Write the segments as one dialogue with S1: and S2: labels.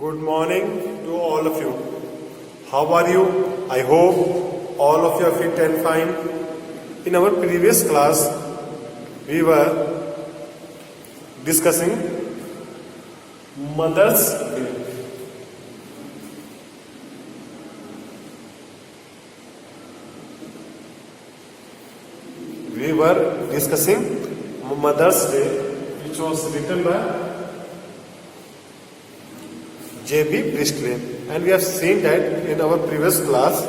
S1: Good morning to all of you. How are you? I hope all of you are fit and fine. In our previous class, we were discussing Mother's Day. We were discussing Mother's Day, which was written by J.B. Priestley, and we have seen that in our previous class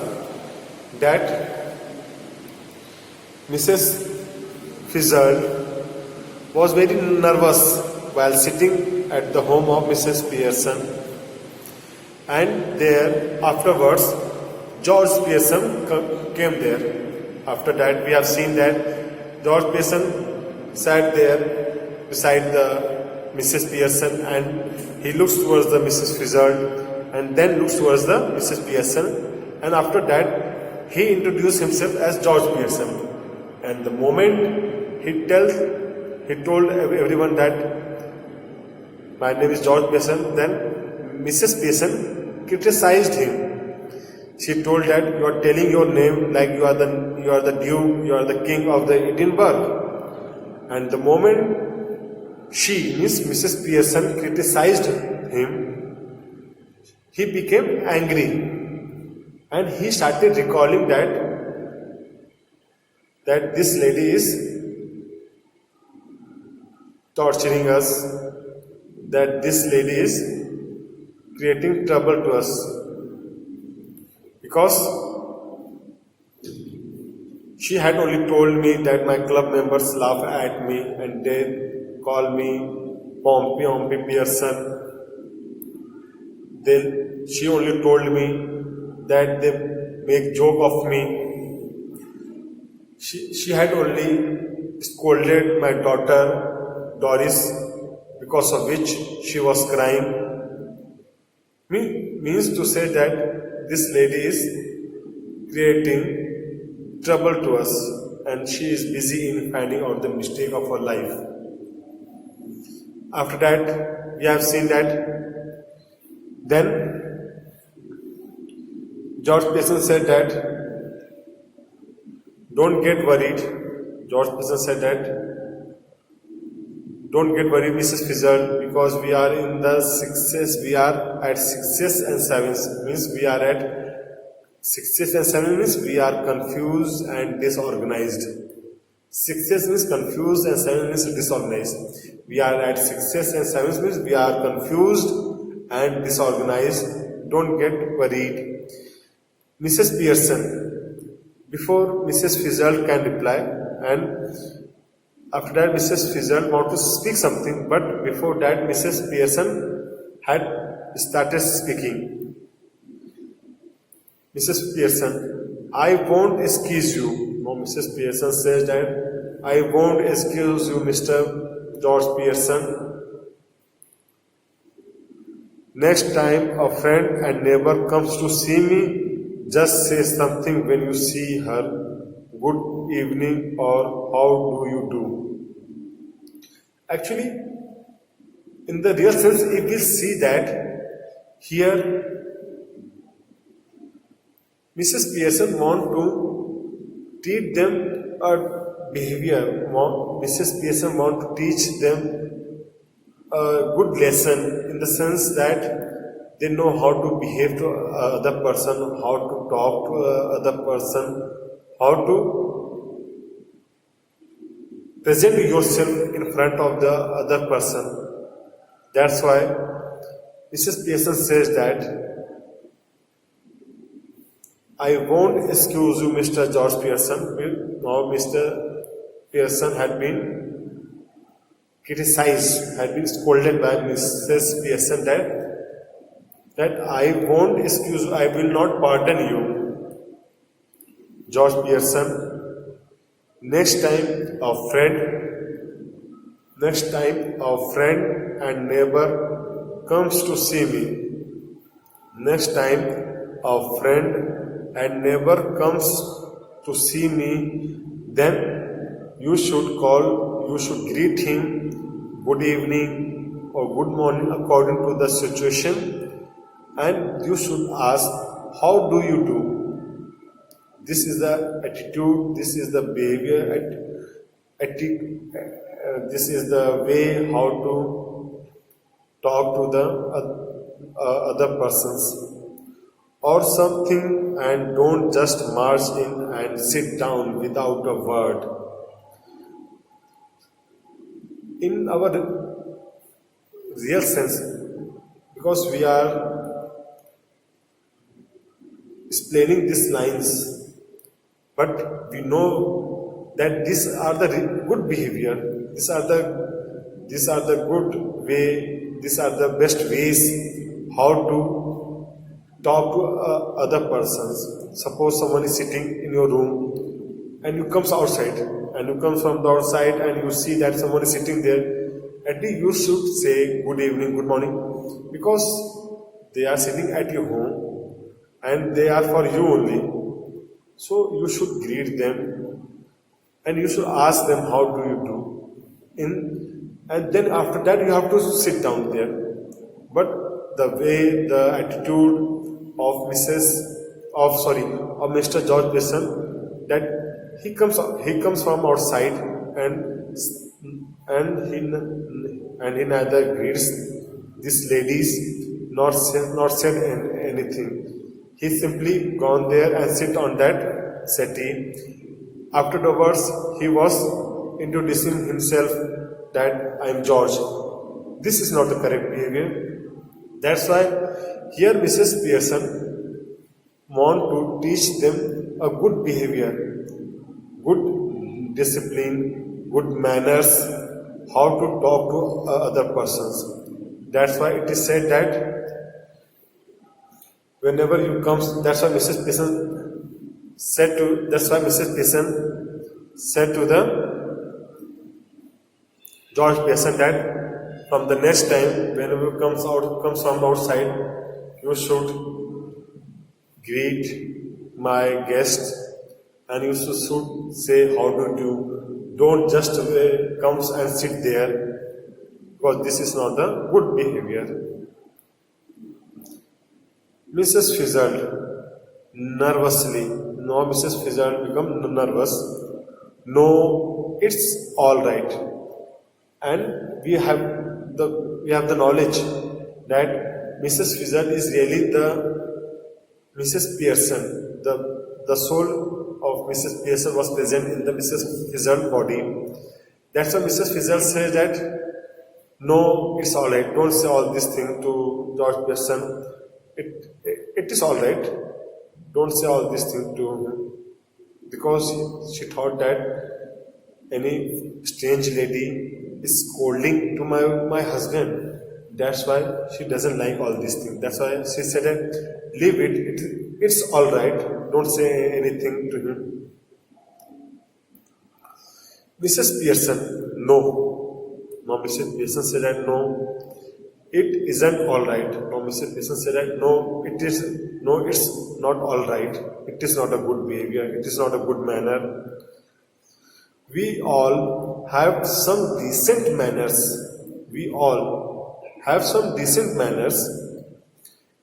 S1: that Mrs. Fitzgerald was very nervous while sitting at the home of Mrs. Pearson, and there afterwards George Pearson came there. After that, we have seen that George Pearson sat there beside the Mrs. Pearson, and he looks towards the Mrs. Fitzgerald and then looks towards the Mrs. Pearson, and after that he introduced himself as George Pearson. And the moment he told everyone that my name is George Pearson, then Mrs. Pearson criticized him. She told that you are telling your name like you are the Duke, you are the King of the Edinburgh. And the moment she, means Mrs. Pearson, criticized him, he became angry, and he started recalling that this lady is torturing us, that this lady is creating trouble to us, because she had only told me that my club members laugh at me and they call me Pompey Pearson. She only told me that they make joke of me. She had only scolded my daughter Doris, because of which she was crying. Means to say that this lady is creating trouble to us, and she is busy in finding out the mistake of her life. After that, we have seen that then George Pearson said that don't get worried. George Pearson said that don't get worried, Mrs. Fitzgerald, because we are in the sixes. We are at sixes and sevens. Means we are at sixes and sevens. Means we are confused and disorganized. Sixes means confused and sevens means disorganized. We are at sixes and sevens means we are confused and disorganized. Don't get worried. Mrs. Pearson, before Mrs. Fitzgerald can reply, and after that Mrs. Fitzgerald want to speak something, but before that Mrs. Pearson had started speaking. Mrs. Pearson, I won't excuse you. No, Mrs. Pearson says that I won't excuse you, Mr. George Pearson. Next time a friend and neighbor comes to see me, just say something when you see her. Good evening, or how do you do? Actually, in the real sense, if we see that here Mrs. Pearson want to teach them a behavior. Mrs. Pearson want to teach them a good lesson, in the sense that they know how to behave to other person, how to talk to other person, how to present yourself in front of the other person. That's why Mrs. Pearson says that I won't excuse you, Mr. George Pearson. Now Mr. Pearson had been criticized, had been scolded by Mrs. Pearson that I won't excuse you, I will not pardon you. George Pearson, next time a friend and neighbor comes to see me, next time a friend and neighbor comes to see me, then you should greet him good evening or good morning according to the situation. and you should ask, how do you do? This is the attitude, this is the behavior, this is the way how to talk to the other persons or something, and don't just march in and sit down without a word. In our real sense, because we are explaining these lines, but we know that these are the good behavior, these are the good way, these are the best ways how to talk to other persons. Suppose someone is sitting in your room and you comes outside, and you come from the outside and you see that someone is sitting there. At least you should say good evening, good morning, because they are sitting at your home and they are for you only. So you should greet them and you should ask them how do you do. And then after that you have to sit down there. But the way, the attitude of Mr. George Pearson, that he comes from outside, and he neither greets these ladies nor said anything. He simply gone there and sit on that settee. Afterwards, he was introducing himself that I am George. This is not the correct behavior. That's why here Mrs. Pearson want to teach them a good behavior, good discipline, good manners, how to talk to other persons. That's why it is said that whenever you comes, that's why Mrs. Pearson said to the George Pearson that from the next time, whenever you comes from outside, you should greet my guests and you should say how do you. Don't just comes and sit there, because this is not the good behavior. Mrs. Fizzled nervously. No, Mrs. Fizzled become nervous. No, it's all right. And we have the knowledge that Mrs. Fizzled is really the Mrs. Pearson. The soul of Mrs. Pearson was present in the Mrs. Fizzled body. That's why Mrs. Fizzled says that no, it's all right. Don't say all this thing to George Pearson. It is all right. Don't say all this thing to him, because she thought that any strange lady is scolding to my husband. That's why she doesn't like all these things. That's why she said that leave it's all right. Don't say anything to him. Mrs. Pearson, no. No, Mrs. Pearson said that no, it isn't all right. No, Mrs. Pearson said that no, it's not all right. It is not a good behavior. It is not a good manner. We all have some decent manners. We all have some decent manners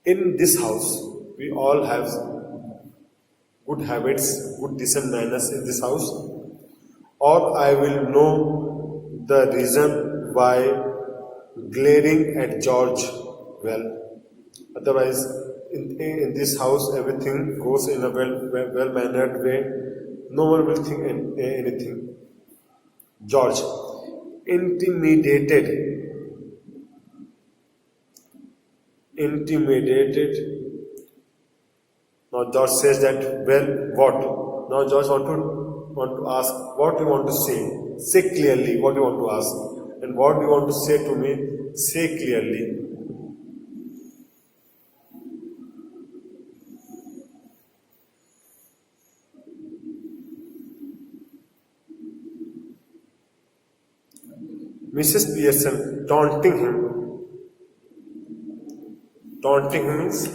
S1: in this house. We all have good habits, good decent manners in this house, or I will know the reason why glaring at George well. Otherwise, in this house, everything goes in a well mannered way. No one will think anything. George, intimidated. Now George says that, well, what? Now George want to ask, what you want to say? Say clearly what you want to ask. And what you want to say to me, say clearly. Mrs. Pearson taunting him. Taunting him is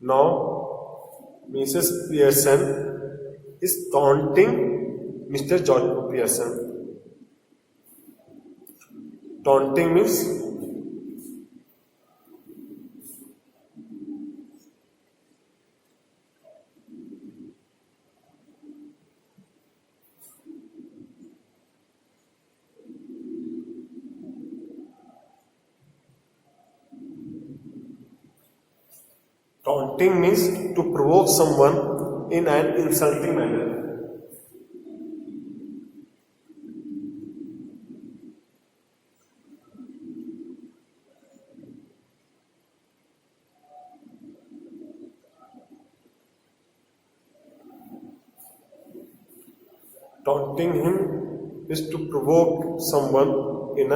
S1: Now Mrs. Pearson is taunting Mr. George Pearson. Taunting means to provoke someone in an insulting manner. Taunting him is to provoke someone in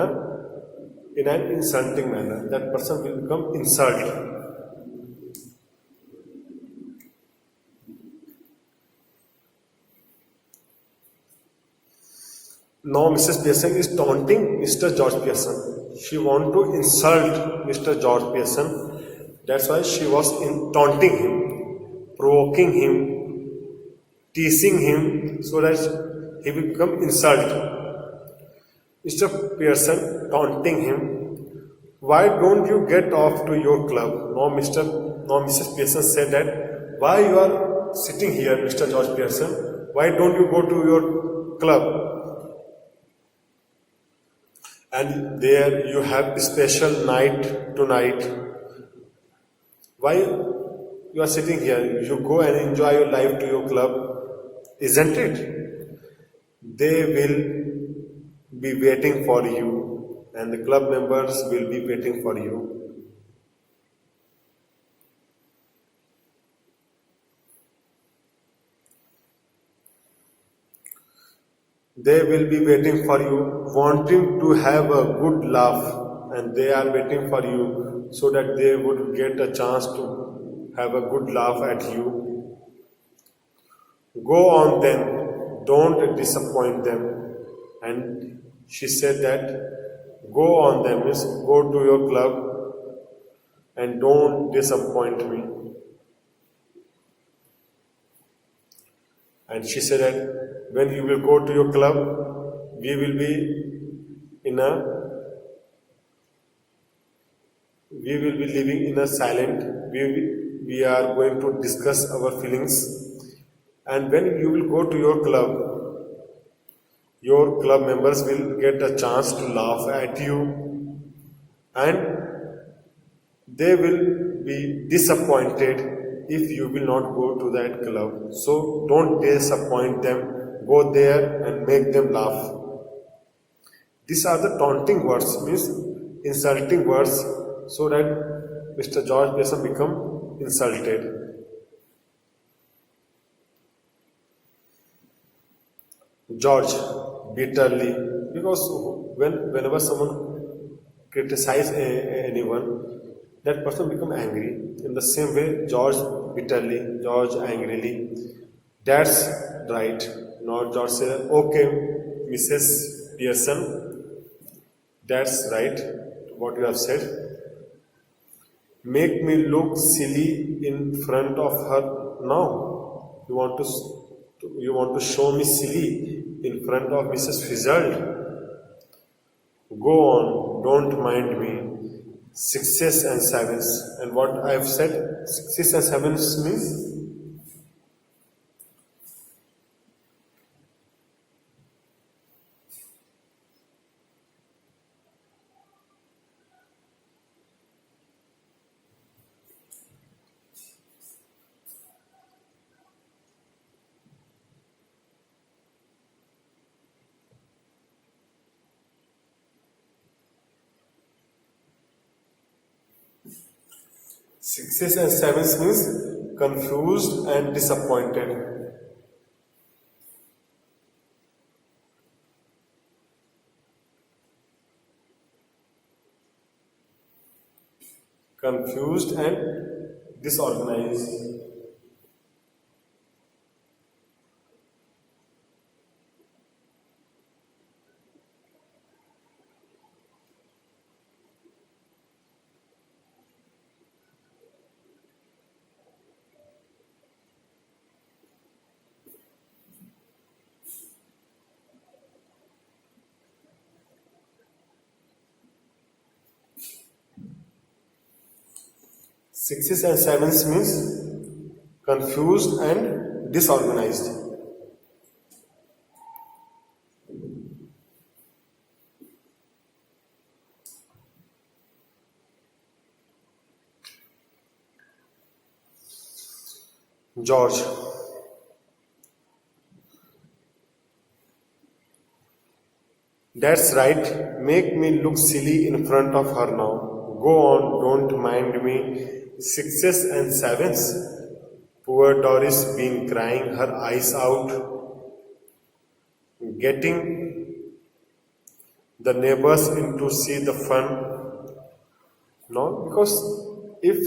S1: an insulting manner. That person will become insulted. Now Mrs. Pearson is taunting Mr. George Pearson. She want to insult Mr. George Pearson. That's why she was taunting him, provoking him, teasing him, so that he will become insulted. Mr. Pearson taunting him, why don't you get off to your club? Now Mrs. Pearson said that, why you are sitting here, Mr. George Pearson? Why don't you go to your club? And there you have a special night tonight. Why you are sitting here? You go and enjoy your life to your club, isn't it? They will be waiting for you, and the club members will be waiting for you. They will be waiting for you, wanting to have a good laugh, and they are waiting for you so that they would get a chance to have a good laugh at you. Go on then, don't disappoint them. And she said that, go on then means go to your club and don't disappoint me. And she said that when you will go to your club, we will be in a we will be living in a silent. We are going to discuss our feelings. And when you will go to your club members will get a chance to laugh at you, and they will be disappointed if you will not go to that club. So don't disappoint them. Go there and make them laugh. These are the taunting words, means insulting words, so that Mr. George Pearson become insulted. George bitterly, because whenever someone criticize anyone, that person become angry. In the same way, George bitterly, George angrily. That's right. Now George said, okay, Mrs. Pearson, that's right, what you have said. Make me look silly in front of her now. You want to show me silly in front of Mrs. Fizzard. Go on, don't mind me. Sixes and sevens. And what I have said, sixes and sevens means sixes and sevens means confused and disappointed. Confused and disorganized. Sixes and sevens means confused and disorganized. George. That's right. Make me look silly in front of her now. Go on, don't mind me. Sixes and sevens. Poor Doris been crying her eyes out, getting the neighbors in to see the fun. No, because if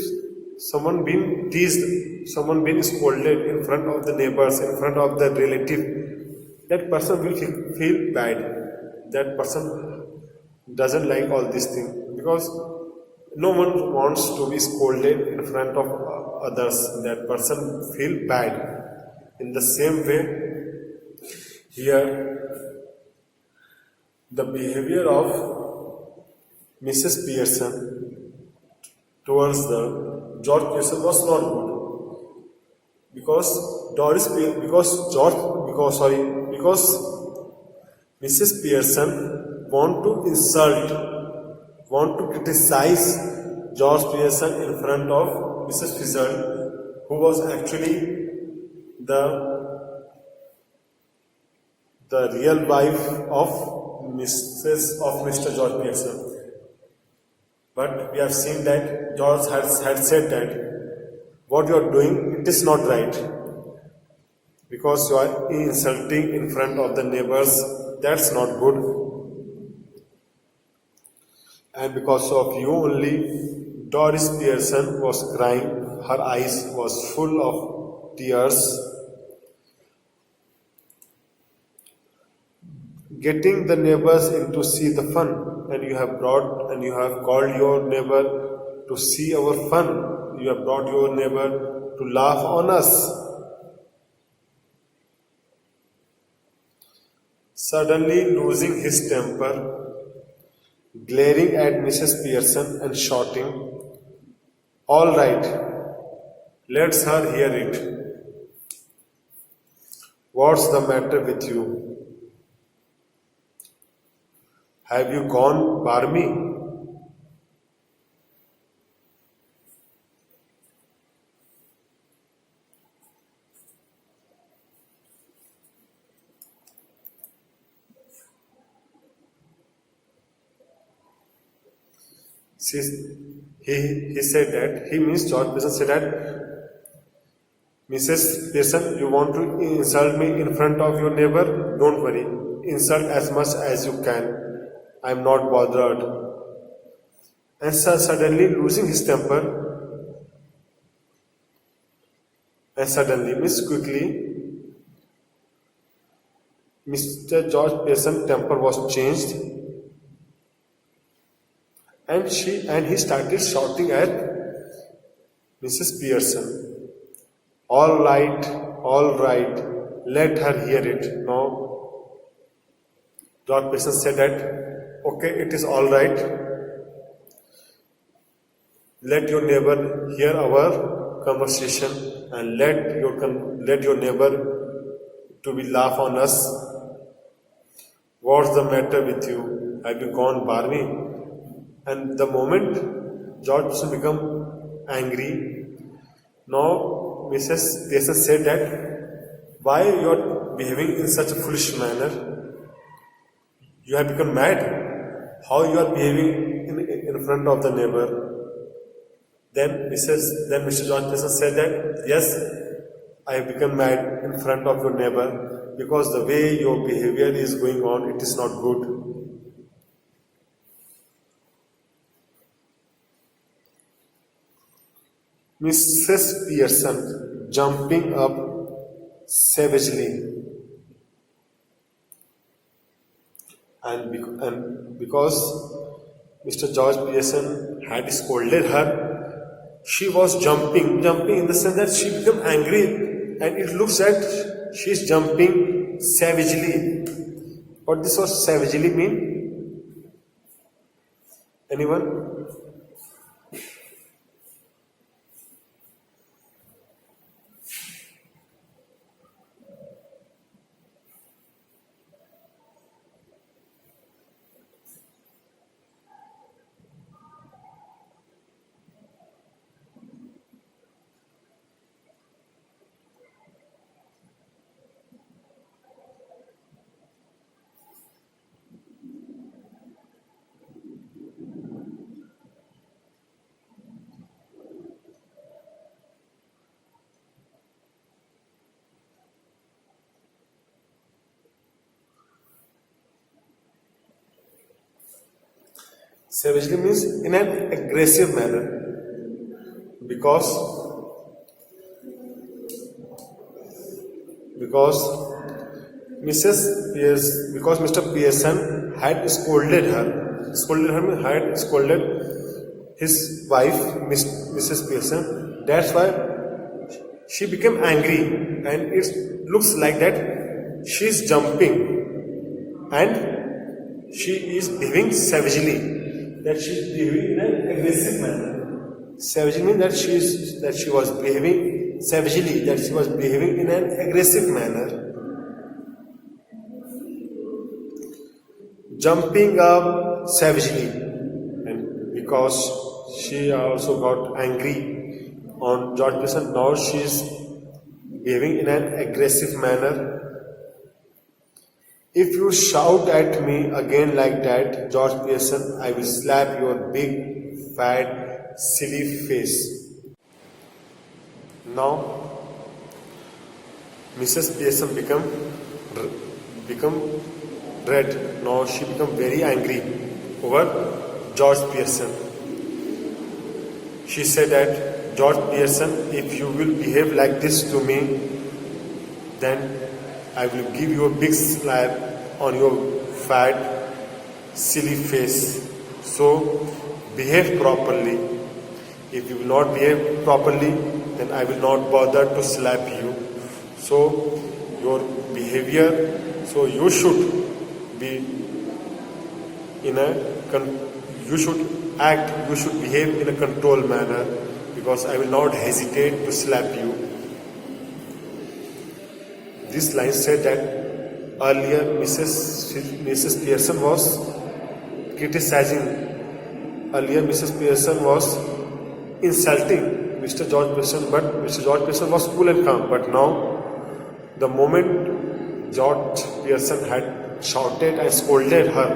S1: someone been teased, someone been scolded in front of the neighbors, in front of the relative, that person will feel bad. That person doesn't like all these things because no one wants to be scolded in front of others. That person feel bad. In the same way, here the behavior of Mrs. Pearson towards the George Pearson was not good because Doris Pe- because George because sorry because Mrs. Pearson want to criticize George Pearson in front of Mrs. Fizzard, who was actually the real wife of Mr. George Pearson. But we have seen that George had said that what you are doing, it is not right because you are insulting in front of the neighbors. That's not good. And because of you only, Doris Pearson was crying. Her eyes was full of tears. Getting the neighbors in to see the fun, and you have called your neighbor to see our fun. You have brought your neighbor to laugh on us. Suddenly losing his temper, glaring at Mrs. Pearson and shouting, "All right, let's her hear it. What's the matter with you? Have you gone barmy?" He said that, he means George Pearson said that, "Mrs. Pearson, you want to insult me in front of your neighbor? Don't worry. Insult as much as you can. I'm not bothered." And suddenly losing his temper, and suddenly means quickly, Mr. George Pearson's temper was changed, and he started shouting at Mrs. Pearson, all right, let her hear it." Now, George Pearson said that, "Okay, it is all right. Let your neighbor hear our conversation and let your neighbor to be laugh on us. What's the matter with you? Have you gone barmy?" And the moment George Pearson become angry, now Mrs. Pearson said that, "Why you are behaving in such a foolish manner? You have become mad. How you are behaving in front of the neighbor?" Then Mr. George Pearson said that, "Yes, I have become mad in front of your neighbor because the way your behavior is going on, it is not good." Mrs. Pearson jumping up savagely, and because Mr. George Pearson had scolded her, she was jumping in the sense that she became angry, and it looks that she is jumping savagely. What this was savagely mean? Anyone? Savagely means in an aggressive manner, because because because Mr. Pearson had scolded her means had scolded his wife, Mrs. Pearson. That's why she became angry, and it looks like that she is jumping and she is behaving savagely. That she is behaving in an aggressive manner. Savagely means that she was behaving savagely. That she was behaving in an aggressive manner. Jumping up savagely, and because she also got angry on George Pearson, now she is behaving in an aggressive manner. If you shout at me again like that, George Pearson, I will slap your big, fat, silly face. Now, Mrs. Pearson become red. Now she become very angry over George Pearson. She said that, George Pearson, if you will behave like this to me, then I will give you a big slap on your fat, silly face. So behave properly. If you will not behave properly, then I will not bother to slap you. So your behavior, so you should be you should behave in a controlled manner, because I will not hesitate to slap you. This line said that earlier Mrs. Pearson was criticizing. Earlier Mrs. Pearson was insulting Mr. George Pearson, but Mr. George Pearson was cool and calm. But now, the moment George Pearson had shouted and scolded her,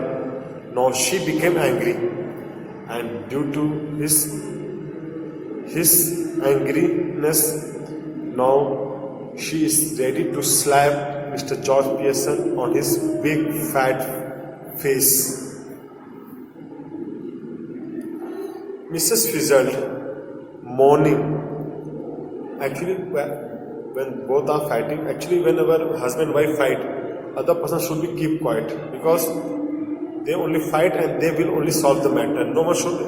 S1: now she became angry, and due to his angriness, now she is ready to slap Mr. George Pearson on his big fat face. Mrs. Fizzled, mourning. Actually, when both are fighting, whenever husband and wife fight, other person should be keep quiet, because they only fight and they will only solve the matter. No one should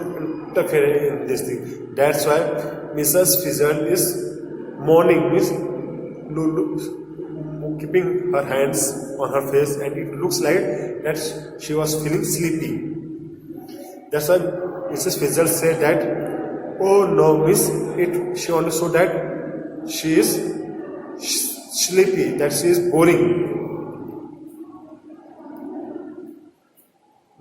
S1: interfere in this thing. That's why Mrs. Fizzled is mourning, means keeping her hands on her face, and it looks like that she was feeling sleepy. That's why Mrs. Fizzle said that, oh no, miss, she understood that she is sleepy, that she is boring.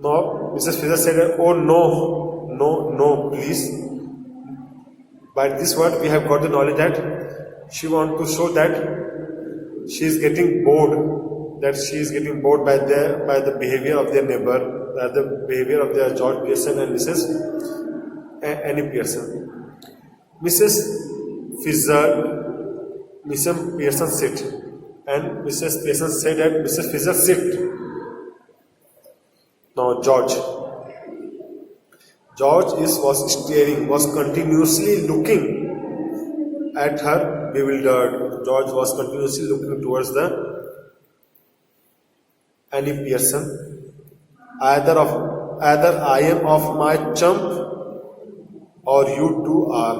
S1: Now, Mrs. Fizzle said, oh no, please. By this word, we have got the knowledge that she wants to show that she is getting bored, by the behavior of their neighbor, the behavior of their George Pearson and Mrs. Annie Pearson. Mrs. Pearson sit, and Mrs. Pearson said that Mrs. Fizzle sit. Now George was continuously looking at her bewildered. George was continuously looking towards the Annie Pearson. Either I am off my chump, or you two are.